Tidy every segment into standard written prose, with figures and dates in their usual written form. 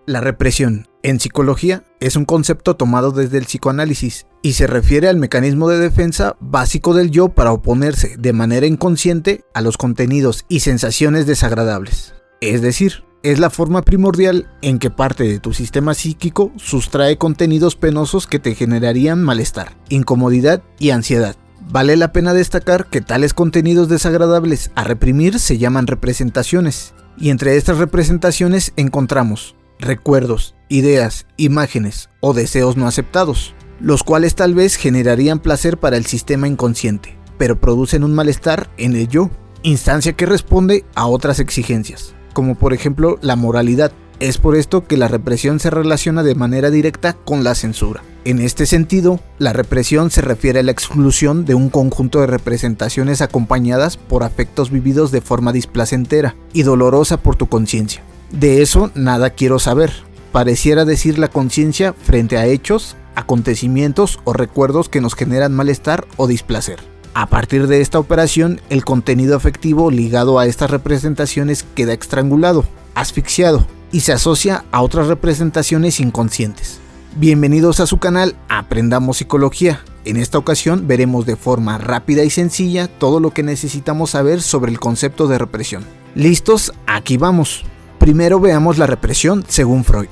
La represión, en psicología, es un concepto tomado desde el psicoanálisis y se refiere al mecanismo de defensa básico del yo para oponerse de manera inconsciente a los contenidos y sensaciones desagradables. Es decir, es la forma primordial en que parte de tu sistema psíquico sustrae contenidos penosos que te generarían malestar, incomodidad y ansiedad. Vale la pena destacar que tales contenidos desagradables a reprimir se llaman representaciones, y entre estas representaciones encontramos recuerdos, ideas, imágenes o deseos no aceptados, los cuales tal vez generarían placer para el sistema inconsciente, pero producen un malestar en el yo, instancia que responde a otras exigencias, como por ejemplo la moralidad. Es por esto que la represión se relaciona de manera directa con la censura. En este sentido, la represión se refiere a la exclusión de un conjunto de representaciones acompañadas por afectos vividos de forma displacentera y dolorosa por tu conciencia. De eso nada quiero saber, pareciera decir la conciencia frente a hechos, acontecimientos o recuerdos que nos generan malestar o displacer. A partir de esta operación, el contenido afectivo ligado a estas representaciones queda estrangulado, asfixiado y se asocia a otras representaciones inconscientes. Bienvenidos a su canal Aprendamos Psicología. En esta ocasión veremos de forma rápida y sencilla todo lo que necesitamos saber sobre el concepto de represión. ¿Listos? Aquí vamos. Primero veamos la represión según Freud.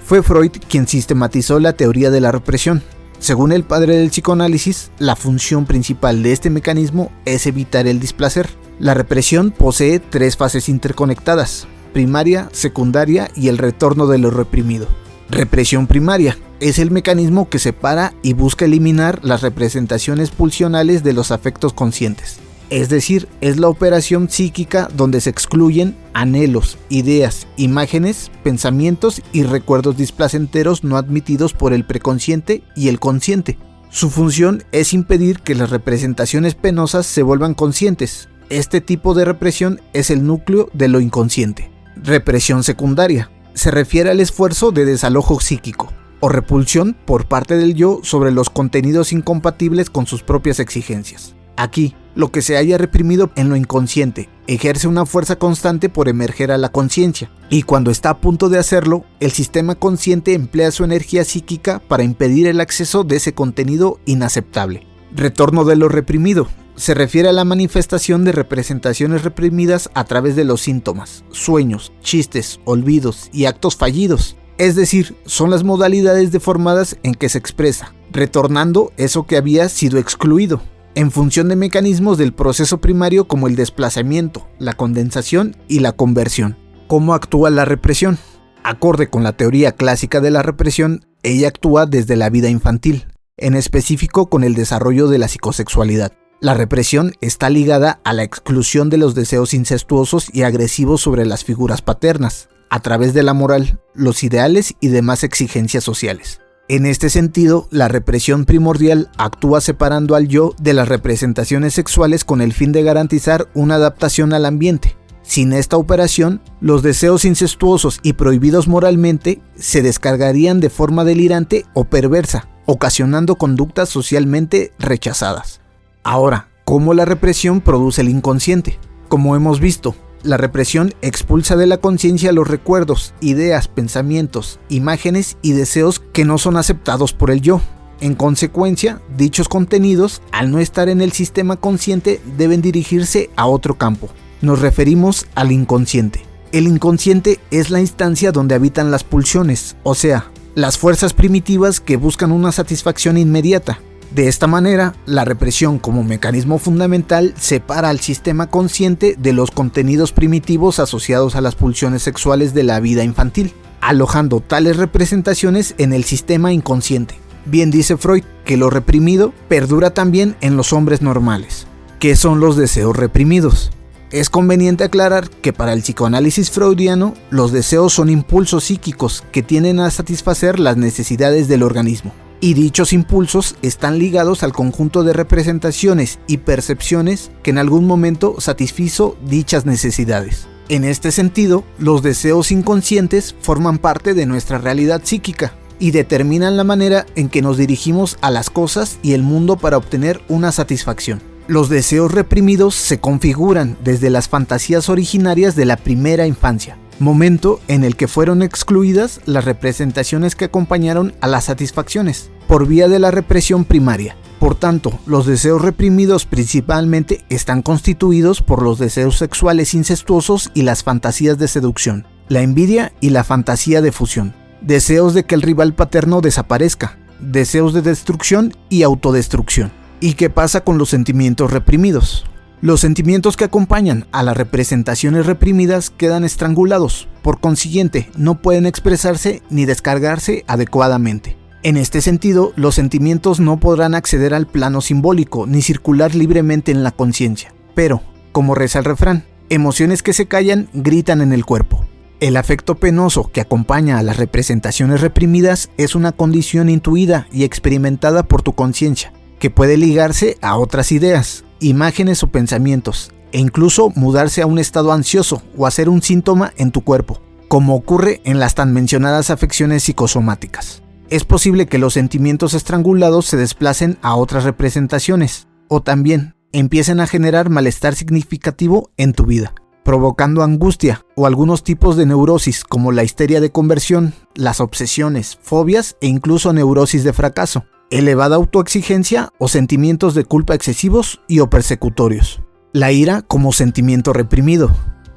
Fue Freud quien sistematizó la teoría de la represión. Según el padre del psicoanálisis, la función principal de este mecanismo es evitar el displacer. La represión posee tres fases interconectadas: primaria, secundaria y el retorno de lo reprimido. Represión primaria es el mecanismo que separa y busca eliminar las representaciones pulsionales de los afectos conscientes. Es decir, es la operación psíquica donde se excluyen anhelos, ideas, imágenes, pensamientos y recuerdos displacenteros no admitidos por el preconsciente y el consciente. Su función es impedir que las representaciones penosas se vuelvan conscientes. Este tipo de represión es el núcleo de lo inconsciente. Represión secundaria se refiere al esfuerzo de desalojo psíquico o repulsión por parte del yo sobre los contenidos incompatibles con sus propias exigencias. Aquí, lo que se haya reprimido en lo inconsciente ejerce una fuerza constante por emerger a la conciencia, y cuando está a punto de hacerlo, el sistema consciente emplea su energía psíquica para impedir el acceso de ese contenido inaceptable. Retorno de lo reprimido se refiere a la manifestación de representaciones reprimidas a través de los síntomas, sueños, chistes, olvidos y actos fallidos. Es decir, son las modalidades deformadas en que se expresa, retornando eso que había sido excluido, en función de mecanismos del proceso primario como el desplazamiento, la condensación y la conversión. ¿Cómo actúa la represión? Acorde con la teoría clásica de la represión, ella actúa desde la vida infantil, en específico con el desarrollo de la psicosexualidad. La represión está ligada a la exclusión de los deseos incestuosos y agresivos sobre las figuras paternas, a través de la moral, los ideales y demás exigencias sociales. En este sentido, la represión primordial actúa separando al yo de las representaciones sexuales con el fin de garantizar una adaptación al ambiente. Sin esta operación, los deseos incestuosos y prohibidos moralmente se descargarían de forma delirante o perversa, ocasionando conductas socialmente rechazadas. Ahora, ¿cómo la represión produce el inconsciente? Como hemos visto, la represión expulsa de la conciencia los recuerdos, ideas, pensamientos, imágenes y deseos que no son aceptados por el yo. En consecuencia, dichos contenidos, al no estar en el sistema consciente, deben dirigirse a otro campo. Nos referimos al inconsciente. El inconsciente es la instancia donde habitan las pulsiones, o sea, las fuerzas primitivas que buscan una satisfacción inmediata. De esta manera, la represión como mecanismo fundamental separa al sistema consciente de los contenidos primitivos asociados a las pulsiones sexuales de la vida infantil, alojando tales representaciones en el sistema inconsciente. Bien dice Freud que lo reprimido perdura también en los hombres normales. ¿Qué son los deseos reprimidos? Es conveniente aclarar que para el psicoanálisis freudiano, los deseos son impulsos psíquicos que tienden a satisfacer las necesidades del organismo. Y dichos impulsos están ligados al conjunto de representaciones y percepciones que en algún momento satisfizo dichas necesidades. En este sentido, los deseos inconscientes forman parte de nuestra realidad psíquica y determinan la manera en que nos dirigimos a las cosas y el mundo para obtener una satisfacción. Los deseos reprimidos se configuran desde las fantasías originarias de la primera infancia, momento en el que fueron excluidas las representaciones que acompañaron a las satisfacciones, por vía de la represión primaria. Por tanto, los deseos reprimidos principalmente están constituidos por los deseos sexuales incestuosos y las fantasías de seducción, la envidia y la fantasía de fusión, deseos de que el rival paterno desaparezca, deseos de destrucción y autodestrucción. ¿Y qué pasa con los sentimientos reprimidos? Los sentimientos que acompañan a las representaciones reprimidas quedan estrangulados, por consiguiente no pueden expresarse ni descargarse adecuadamente. En este sentido, los sentimientos no podrán acceder al plano simbólico ni circular libremente en la conciencia. Pero, como reza el refrán, emociones que se callan gritan en el cuerpo. El afecto penoso que acompaña a las representaciones reprimidas es una condición intuida y experimentada por tu conciencia, que puede ligarse a otras ideas, imágenes o pensamientos, e incluso mudarse a un estado ansioso o a ser un síntoma en tu cuerpo, como ocurre en las tan mencionadas afecciones psicosomáticas. Es posible que los sentimientos estrangulados se desplacen a otras representaciones, o también empiecen a generar malestar significativo en tu vida, provocando angustia o algunos tipos de neurosis como la histeria de conversión, las obsesiones, fobias e incluso neurosis de fracaso, elevada autoexigencia o sentimientos de culpa excesivos y o persecutorios. La ira como sentimiento reprimido.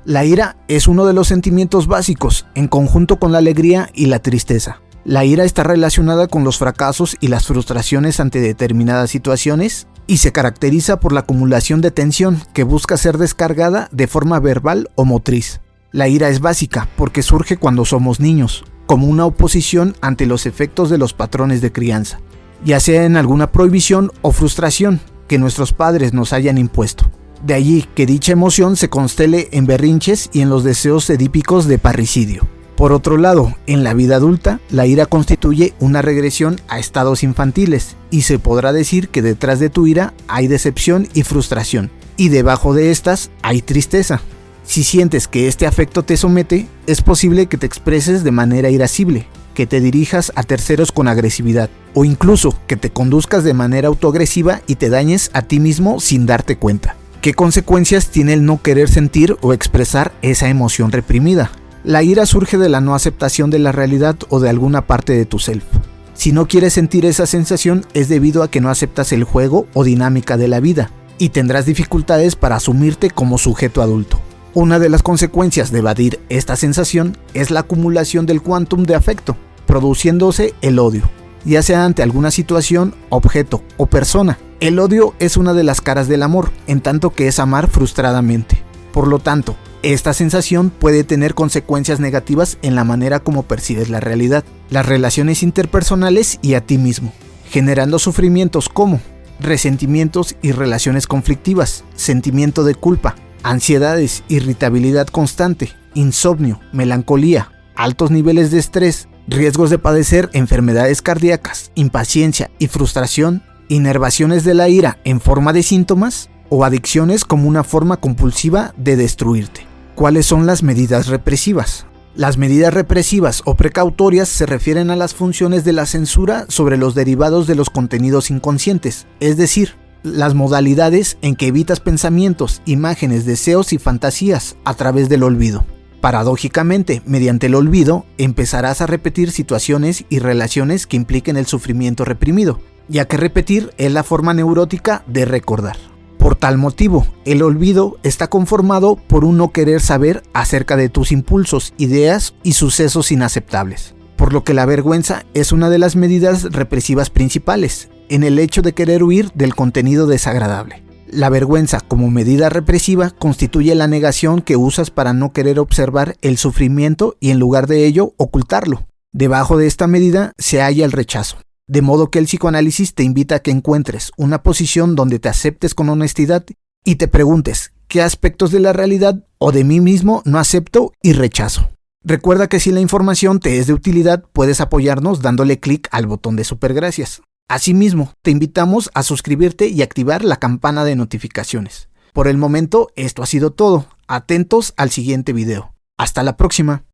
La ira es uno de los sentimientos básicos en conjunto con la alegría y la tristeza. La ira está relacionada con los fracasos y las frustraciones ante determinadas situaciones y se caracteriza por la acumulación de tensión que busca ser descargada de forma verbal o motriz. La ira es básica porque surge cuando somos niños, como una oposición ante los efectos de los patrones de crianza, ya sea en alguna prohibición o frustración que nuestros padres nos hayan impuesto. De allí que dicha emoción se constele en berrinches y en los deseos edípicos de parricidio. Por otro lado, en la vida adulta, la ira constituye una regresión a estados infantiles y se podrá decir que detrás de tu ira hay decepción y frustración, y debajo de estas hay tristeza. Si sientes que este afecto te somete, es posible que te expreses de manera irascible, que te dirijas a terceros con agresividad, o incluso que te conduzcas de manera autoagresiva y te dañes a ti mismo sin darte cuenta. ¿Qué consecuencias tiene el no querer sentir o expresar esa emoción reprimida? La ira surge de la no aceptación de la realidad o de alguna parte de tu self. Si no quieres sentir esa sensación es debido a que no aceptas el juego o dinámica de la vida y tendrás dificultades para asumirte como sujeto adulto. Una de las consecuencias de evadir esta sensación es la acumulación del quantum de afecto, produciéndose el odio, ya sea ante alguna situación, objeto o persona. El odio es una de las caras del amor, en tanto que es amar frustradamente. Por lo tanto, esta sensación puede tener consecuencias negativas en la manera como percibes la realidad, las relaciones interpersonales y a ti mismo, generando sufrimientos como resentimientos y relaciones conflictivas, sentimiento de culpa, ansiedades, irritabilidad constante, insomnio, melancolía, altos niveles de estrés, riesgos de padecer enfermedades cardíacas, impaciencia y frustración, inervaciones de la ira en forma de síntomas o adicciones como una forma compulsiva de destruirte. ¿Cuáles son las medidas represivas? Las medidas represivas o precautorias se refieren a las funciones de la censura sobre los derivados de los contenidos inconscientes, es decir, las modalidades en que evitas pensamientos, imágenes, deseos y fantasías a través del olvido. Paradójicamente, mediante el olvido, empezarás a repetir situaciones y relaciones que impliquen el sufrimiento reprimido, ya que repetir es la forma neurótica de recordar. Por tal motivo, el olvido está conformado por un no querer saber acerca de tus impulsos, ideas y sucesos inaceptables, por lo que la vergüenza es una de las medidas represivas principales, en el hecho de querer huir del contenido desagradable. La vergüenza como medida represiva constituye la negación que usas para no querer observar el sufrimiento y en lugar de ello ocultarlo. Debajo de esta medida se halla el rechazo. De modo que el psicoanálisis te invita a que encuentres una posición donde te aceptes con honestidad y te preguntes qué aspectos de la realidad o de mí mismo no acepto y rechazo. Recuerda que si la información te es de utilidad, puedes apoyarnos dándole clic al botón de supergracias. Asimismo, te invitamos a suscribirte y activar la campana de notificaciones. Por el momento, esto ha sido todo. Atentos al siguiente video. Hasta la próxima.